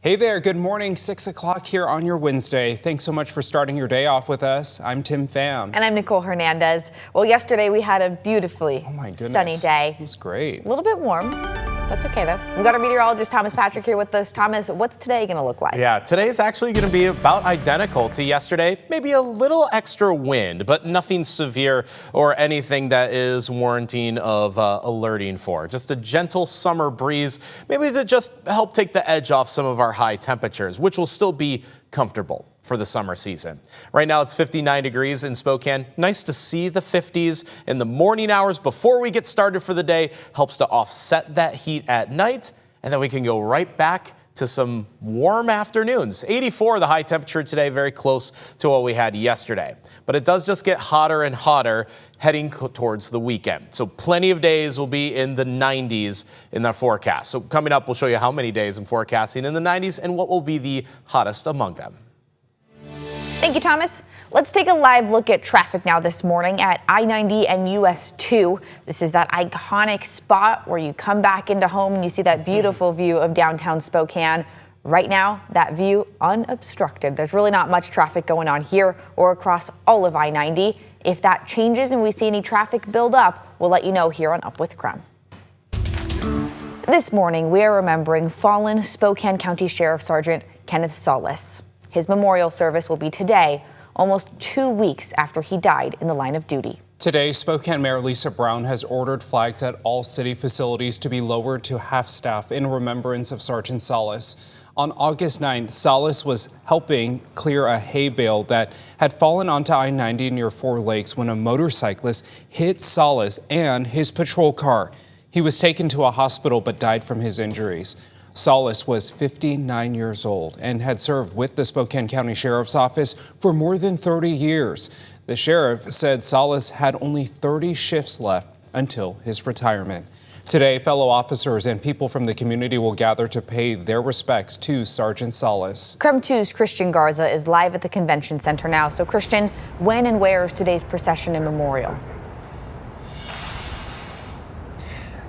Hey there, good morning, 6 o'clock here on your Wednesday. Thanks so much for starting your day off with us. I'm Tim Pham. And I'm Nicole Hernandez. Well, yesterday we had a beautifully sunny day. It was great. A little bit warm. That's okay though. We've got our meteorologist Thomas Patrick here with us. Thomas, what's today going to look like? Yeah, today's actually going to be about identical to yesterday. Maybe a little extra wind, but nothing severe or anything that is warranting of alerting for. Just a gentle summer breeze. Maybe to just help take the edge off some of our high temperatures, which will still be comfortable for the summer season. Right now it's 59 degrees in Spokane. Nice to see the 50s in the morning hours before we get started for the day. Helps to offset that heat at night, and then we can go right back to some warm afternoons. 84 the high temperature today, very close to what we had yesterday. But it does just get hotter and hotter heading towards the weekend. So plenty of days will be in the 90s in the forecast. So coming up, we'll show you how many days I'm forecasting in the 90s and what will be the hottest among them. Thank you, Thomas. Let's take a live look at traffic now this morning at I-90 and US 2. This is that iconic spot where you come back into home and you see that beautiful view of downtown Spokane. Right now, that view unobstructed. There's really not much traffic going on here or across all of I-90. If that changes and we see any traffic build up, we'll let you know here on Up with KREM. This morning, we are remembering fallen Spokane County Sheriff Sergeant Kenneth Solless. His memorial service will be today, almost 2 weeks after he died in the line of duty. Today, Spokane Mayor Lisa Brown has ordered flags at all city facilities to be lowered to half-staff in remembrance of Sergeant Solless. On August 9th, Solless was helping clear a hay bale that had fallen onto I-90 near Four Lakes when a motorcyclist hit Solless and his patrol car. He was taken to a hospital but died from his injuries. Solless was 59 years old and had served with the Spokane County Sheriff's Office for more than 30 years. The sheriff said Solless had only 30 shifts left until his retirement. Today, fellow officers and people from the community will gather to pay their respects to Sergeant Solless. KREM 2's Christian Garza is live at the convention center now. So Christian, when and where is today's procession and memorial?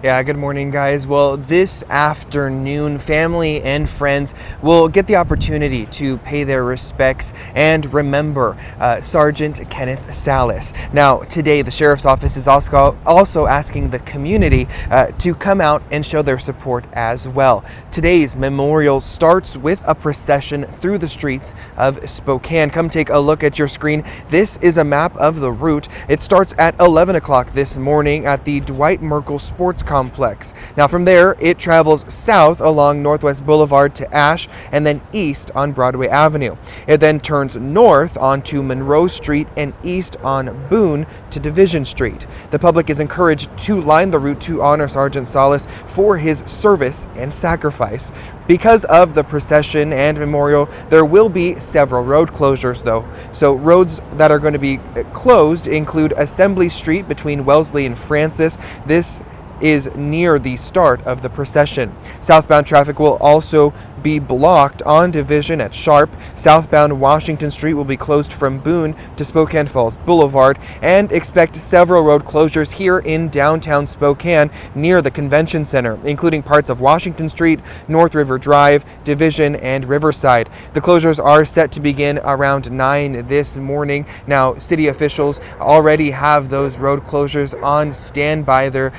Yeah, good morning, guys. Well, this afternoon, family and friends will get the opportunity to pay their respects and remember Sergeant Kenneth Solless. Now, today, the Sheriff's Office is also asking the community to come out and show their support as well. Today's memorial starts with a procession through the streets of Spokane. Come take a look at your screen. This is a map of the route. It starts at 11 o'clock this morning at the Dwight Merkel Sports Complex. Now from there, it travels south along Northwest Boulevard to Ash and then east on Broadway Avenue. It then turns north onto Monroe Street and east on Boone to Division Street. The public is encouraged to line the route to honor Sergeant Solless for his service and sacrifice. Because of the procession and memorial, there will be several road closures though. So roads that are going to be closed include Assembly Street between Wellesley and Francis. This is near the start of the procession. Southbound traffic will also be blocked on Division at Sharp. Southbound Washington Street will be closed from Boone to Spokane Falls Boulevard, and expect several road closures here in downtown Spokane near the convention center, including parts of Washington Street, North River Drive, Division, and Riverside. The closures are set to begin around 9 this morning. Now, city officials already have those road closures on standby. They're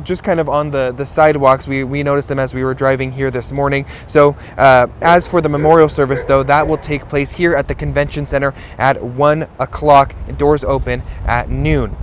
just kind of on the sidewalks. We noticed them as we were driving here this morning. So as for the memorial service, though, that will take place here at the convention center at 1 o'clock. Doors open at noon.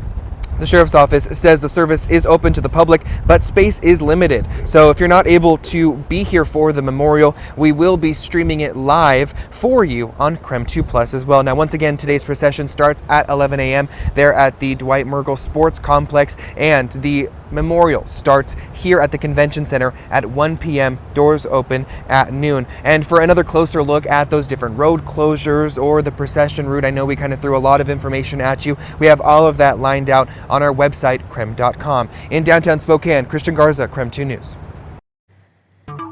The Sheriff's Office says the service is open to the public, but space is limited. So if you're not able to be here for the memorial, we will be streaming it live for you on KREM 2 Plus as well. Now, once again, today's procession starts at 11 a.m. there at the Dwight Merkel Sports Complex, and the memorial starts here at the convention center at 1 p.m. Doors open at noon. And for another closer look at those different road closures or the procession route, I know we kind of threw a lot of information at you. We have all of that lined out on our website, krem.com. In downtown Spokane, Christian Garza, KREM 2 News.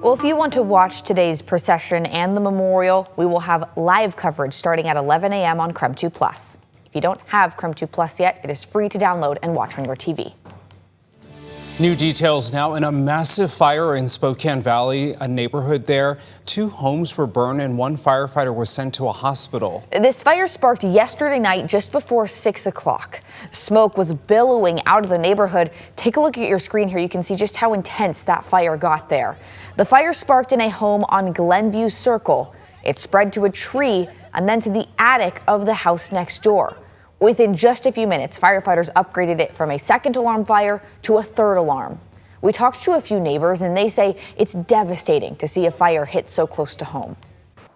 Well, if you want to watch today's procession and the memorial, we will have live coverage starting at 11 a.m. on KREM 2 Plus. If you don't have KREM 2 Plus yet, it is free to download and watch on your TV. New details now in a massive fire in Spokane Valley, a neighborhood there. 2 homes were burned and 1 firefighter was sent to a hospital. This fire sparked yesterday night just before 6 o'clock. Smoke was billowing out of the neighborhood. Take a look at your screen here. You can see just how intense that fire got there. The fire sparked in a home on Glenview Circle. It spread to a tree and then to the attic of the house next door. Within just a few minutes, firefighters upgraded it from a 2nd alarm fire to a 3rd alarm. We talked to a few neighbors and they say it's devastating to see a fire hit so close to home.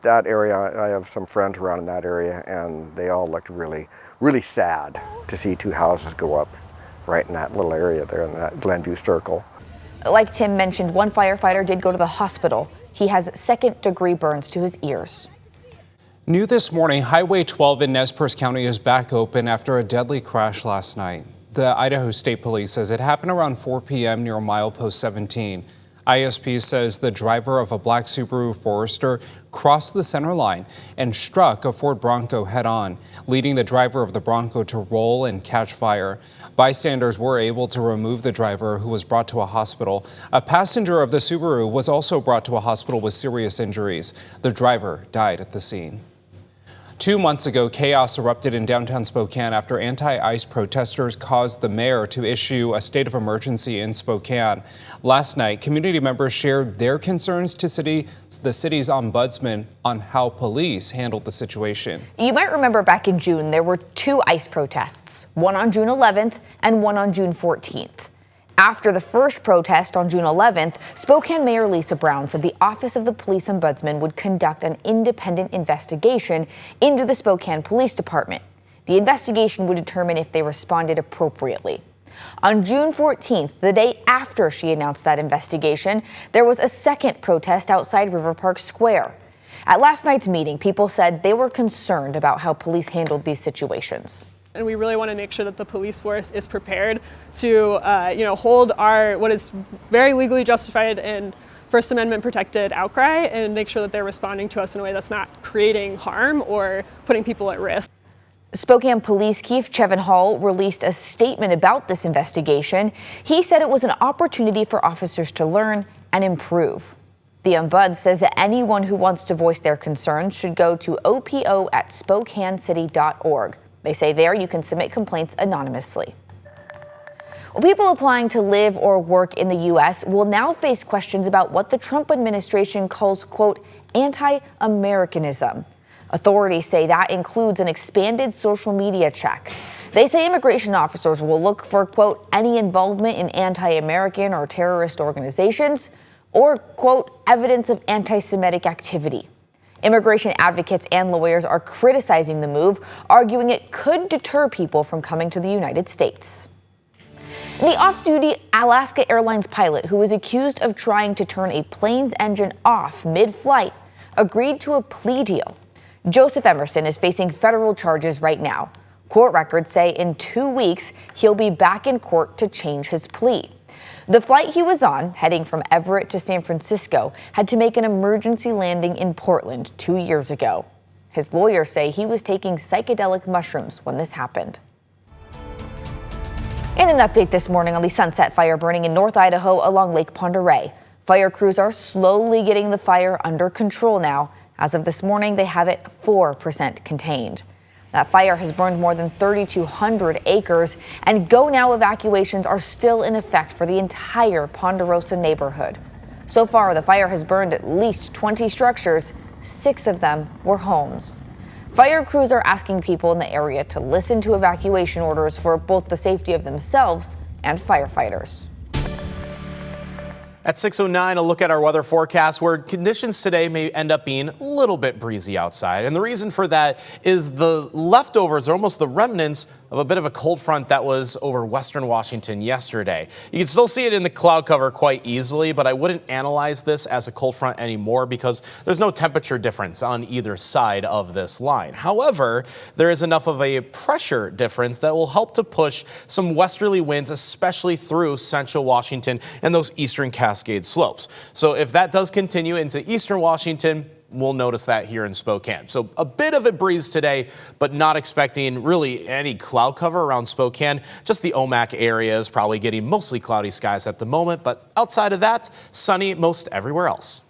That area, I have some friends around in that area and they all looked really, really sad to see 2 houses go up right in that little area there in that Glenview Circle. Like Tim mentioned, 1 firefighter did go to the hospital. He has 2nd-degree burns to his ears. New this morning, Highway 12 in Nez Perce County is back open after a deadly crash last night. The Idaho State Police says it happened around 4 p.m. near milepost 17. ISP says the driver of a black Subaru Forester crossed the center line and struck a Ford Bronco head-on, leading the driver of the Bronco to roll and catch fire. Bystanders were able to remove the driver, who was brought to a hospital. A passenger of the Subaru was also brought to a hospital with serious injuries. The driver died at the scene. 2 months ago, chaos erupted in downtown Spokane after anti-ICE protesters caused the mayor to issue a state of emergency in Spokane. Last night, community members shared their concerns to the city's ombudsman on how police handled the situation. You might remember back in June, there were 2 ICE protests, one on June 11th and one on June 14th. After the first protest on June 11th, Spokane Mayor Lisa Brown said the Office of the Police Ombudsman would conduct an independent investigation into the Spokane Police Department. The investigation would determine if they responded appropriately. On June 14th, the day after she announced that investigation, there was a 2nd protest outside River Park Square. At last night's meeting, people said they were concerned about how police handled these situations. And we really want to make sure that the police force is prepared to, hold our what is very legally justified and First Amendment protected outcry, and make sure that they're responding to us in a way that's not creating harm or putting people at risk. Spokane Police Chief Chevin Hall released a statement about this investigation. He said it was an opportunity for officers to learn and improve. The Ombud says that anyone who wants to voice their concerns should go to opo@spokanecity.org. They say there you can submit complaints anonymously. Well, people applying to live or work in the U.S. will now face questions about what the Trump administration calls, quote, anti-Americanism. Authorities say that includes an expanded social media check. They say immigration officers will look for, quote, any involvement in anti-American or terrorist organizations or, quote, evidence of anti-Semitic activity. Immigration advocates and lawyers are criticizing the move, arguing it could deter people from coming to the United States. The off-duty Alaska Airlines pilot who was accused of trying to turn a plane's engine off mid-flight agreed to a plea deal. Joseph Emerson is facing federal charges right now. Court records say in 2 weeks he'll be back in court to change his plea. The flight he was on, heading from Everett to San Francisco, had to make an emergency landing in Portland 2 years ago. His lawyers say he was taking psychedelic mushrooms when this happened. In an update this morning on the Sunset Fire burning in North Idaho along Lake Pend Oreille. Fire crews are slowly getting the fire under control now. As of this morning, they have it 4% contained. That fire has burned more than 3,200 acres, and go-now evacuations are still in effect for the entire Ponderosa neighborhood. So far, the fire has burned at least 20 structures. 6 of them were homes. Fire crews are asking people in the area to listen to evacuation orders for both the safety of themselves and firefighters. At 6:09, a look at our weather forecast, where conditions today may end up being a little bit breezy outside. And the reason for that is the leftovers, or almost the remnants, of a bit of a cold front that was over western Washington yesterday. You can still see it in the cloud cover quite easily, but I wouldn't analyze this as a cold front anymore because there's no temperature difference on either side of this line. However, there is enough of a pressure difference that will help to push some westerly winds, especially through central Washington and those eastern Cascade slopes. So if that does continue into eastern Washington, we'll notice that here in Spokane. So a bit of a breeze today, but not expecting really any cloud cover around Spokane. Just the Omak area is probably getting mostly cloudy skies at the moment, but outside of that, sunny most everywhere else.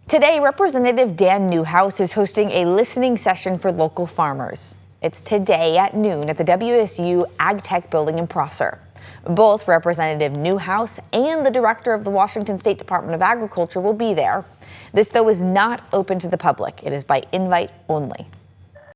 Today, Representative Dan Newhouse is hosting a listening session for local farmers. It's today at noon at the WSU Ag Tech building in Prosser. Both Representative Newhouse and the director of the Washington State Department of Agriculture will be there. This, though, is not open to the public. It is by invite only.